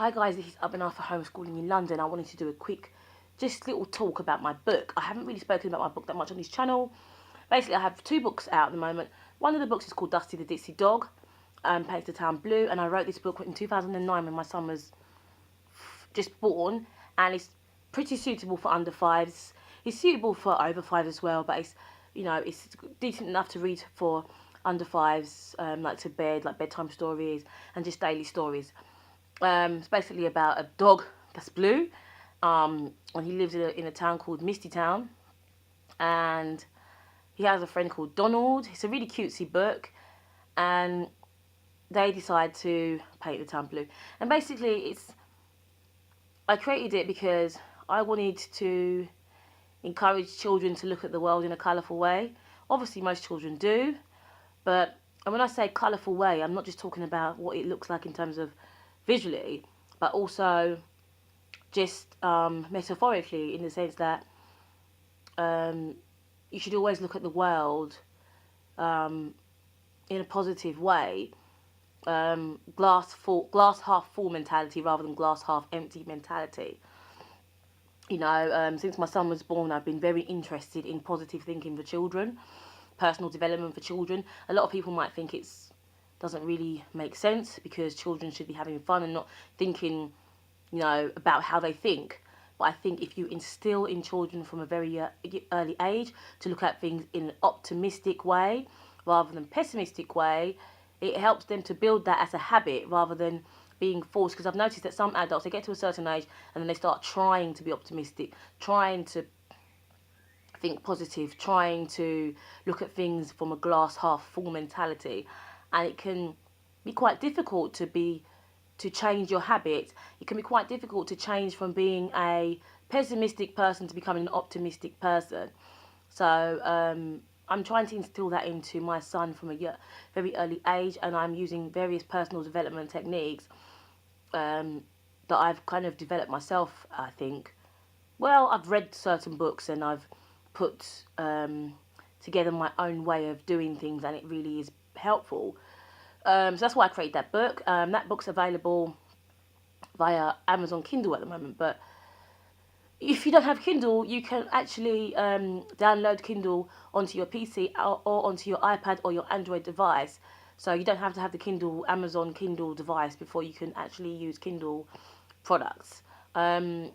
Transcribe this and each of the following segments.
Hi guys, this is Abhinav for Homeschooling in London. I wanted to do a quick, just little talk about my book. I haven't really spoken about my book that much on this channel. Basically, I have 2 books out at the moment. One of the books is called Dusty the Ditzy Dog, Paints the Town Blue, and I wrote this book in 2009 when my son was just born, and it's pretty suitable for under 5s. It's suitable for over 5 as well, but it's, you know, it's decent enough to read for under 5s, like to bed, like bedtime stories, and just daily stories. It's basically about a dog that's blue, and he lives in a town called Misty Town, and he has a friend called Donald. It's a really cutesy book, and they decide to paint the town blue. And basically, I created it because I wanted to encourage children to look at the world in a colourful way. Obviously, most children do, but and when I say colourful way, I'm not just talking about what it looks like in terms of visually, but also just metaphorically, in the sense that you should always look at the world in a positive way. Glass half full mentality rather than glass half empty mentality. You know, since my son was born, I've been very interested in positive thinking for children, personal development for children. A lot of people might think it doesn't really make sense because children should be having fun and not thinking, you know, about how they think. But I think if you instill in children from a very early age to look at things in an optimistic way rather than pessimistic way, it helps them to build that as a habit rather than being forced. Because I've noticed that some adults, they get to a certain age and then they start trying to be optimistic, trying to think positive, trying to look at things from a glass half full mentality, and it can be quite difficult to change your habits. It can be quite difficult to change from being a pessimistic person to becoming an optimistic person. So I'm trying to instill that into my son from a very early age, and I'm using various personal development techniques that I've kind of developed myself, I think. Well, I've read certain books and I've put together my own way of doing things, and it really is helpful. So that's why I created that book. That book's available via Amazon Kindle at the moment, but if you don't have Kindle, you can actually download Kindle onto your PC or onto your iPad or your Android device. So you don't have to have the Amazon Kindle device before you can actually use Kindle products, as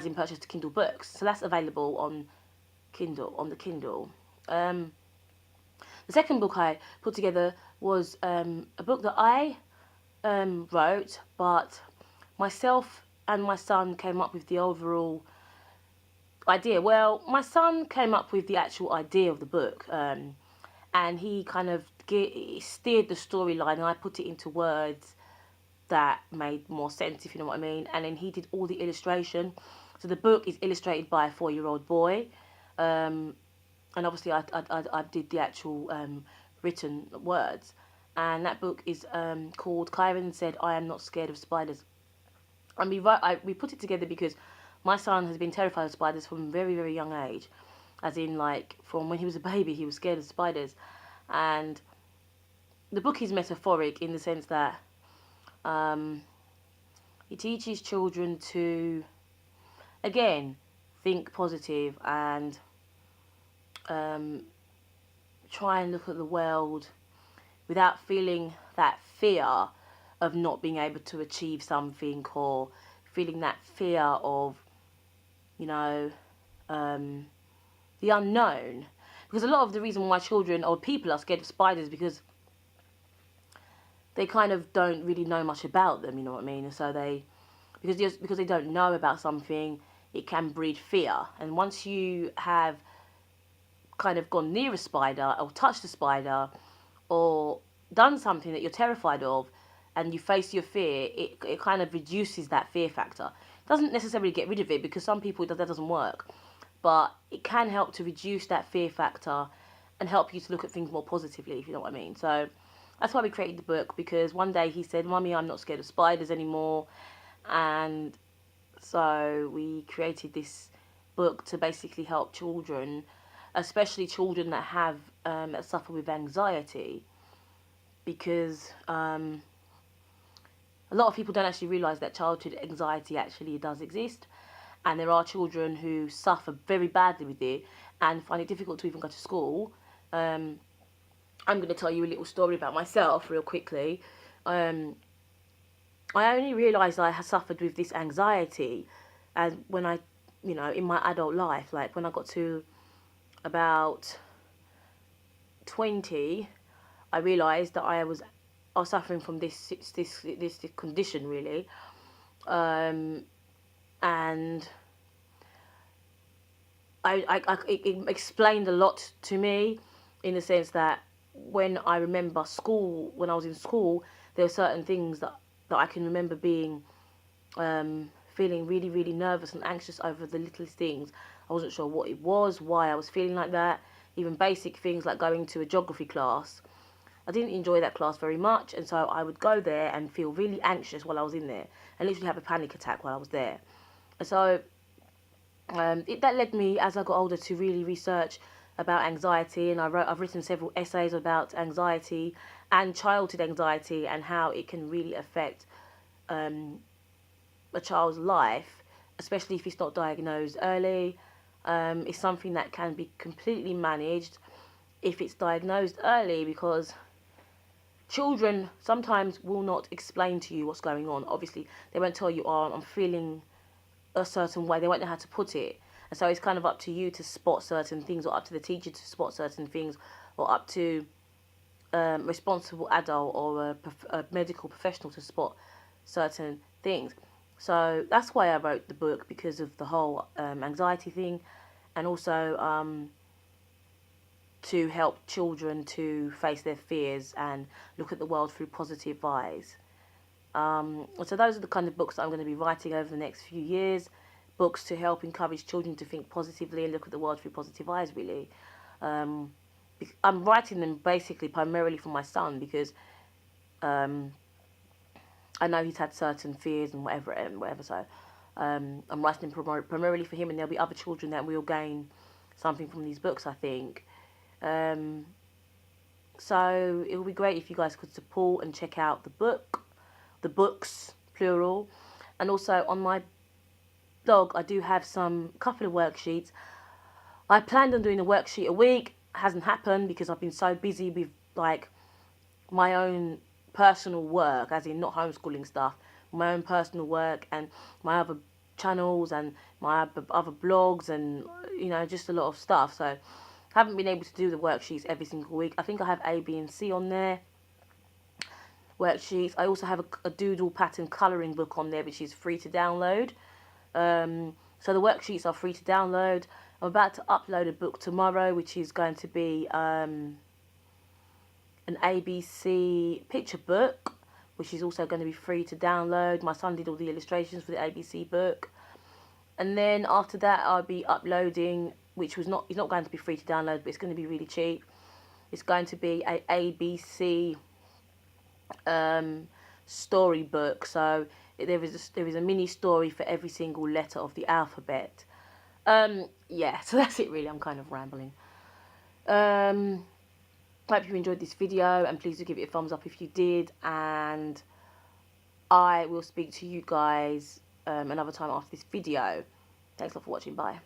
in purchase the Kindle books. So that's available on the Kindle. The second book I put together was a book that I wrote, but myself and my son came up with the overall idea. Well, my son came up with the actual idea of the book, and he kind of steered the storyline, and I put it into words that made more sense, if you know what I mean. And then he did all the illustration. So the book is illustrated by a 4-year-old boy, and obviously I did the actual written words. And that book is called Kyron Said I Am Not Scared of Spiders. And we put it together because my son has been terrified of spiders from a very, very young age. As in, like, from when he was a baby, he was scared of spiders. And the book is metaphoric in the sense that it teaches children to, again, think positive and try and look at the world without feeling that fear of not being able to achieve something, or feeling that fear of, you know, the unknown. Because a lot of the reason why children or people are scared of spiders because they kind of don't really know much about them, you know what I mean? And so because they don't know about something, it can breed fear. And once you have kind of gone near a spider or touched a spider or done something that you're terrified of, and you face your fear, it kind of reduces that fear factor. It doesn't necessarily get rid of it, because some people that doesn't work, but it can help to reduce that fear factor and help you to look at things more positively, if you know what I mean. So that's why we created the book, because one day he said, "Mummy, I'm not scared of spiders anymore," and so we created this book to basically help children, especially children that have that suffer with anxiety, because a lot of people don't actually realise that childhood anxiety actually does exist, and there are children who suffer very badly with it and find it difficult to even go to school. I'm going to tell you a little story about myself real quickly. I only realised I had suffered with this anxiety and when I, in my adult life, like when I got to about 20, I realised that I was suffering from this condition, really. And it explained a lot to me, in the sense that when I remember school, when I was in school, there were certain things that I can remember being, feeling really, really nervous and anxious over the littlest things. I wasn't sure what it was, why I was feeling like that. Even basic things like going to a geography class. I didn't enjoy that class very much, and so I would go there and feel really anxious while I was in there, and literally have a panic attack while I was there. And so that led me, as I got older, to really research about anxiety, and I've written several essays about anxiety and childhood anxiety and how it can really affect a child's life, especially if it's not diagnosed early. It's something that can be completely managed if it's diagnosed early, because children sometimes will not explain to you what's going on. Obviously, they won't tell you, oh, I'm feeling a certain way. They won't know how to put it. And so it's kind of up to you to spot certain things, or up to the teacher to spot certain things, or up to a responsible adult or a medical professional to spot certain things. So that's why I wrote the book, because of the whole anxiety thing, and also to help children to face their fears and look at the world through positive eyes. So those are the kind of books that I'm going to be writing over the next few years. Books to help encourage children to think positively and look at the world through positive eyes, really. I'm writing them basically primarily for my son, because I know he's had certain fears and whatever. So I'm writing them primarily for him, and there'll be other children that will gain something from these books, I think. So it would be great if you guys could support and check out the books, plural. And also on my blog, I do have couple of worksheets. I planned on doing a worksheet a week. Hasn't happened because I've been so busy with like my own personal work, as in not homeschooling stuff, my own personal work and my other channels and my other blogs, and just a lot of stuff. So haven't been able to do the worksheets every single week. I think I have A, B and C on there, worksheets. I also have a doodle pattern colouring book on there, which is free to download. So the worksheets are free to download. I'm about to upload a book tomorrow, which is going to be an ABC picture book, which is also going to be free to download. My son did all the illustrations for the ABC book. And then after that, I'll be uploading, which it's not going to be free to download, but it's going to be really cheap. It's going to be a ABC storybook. So there is a mini story for every single letter of the alphabet. Yeah, so that's it really. I'm kind of rambling. Hope you enjoyed this video, and please do give it a thumbs up if you did, and I will speak to you guys another time after this video. Thanks a lot for watching. Bye.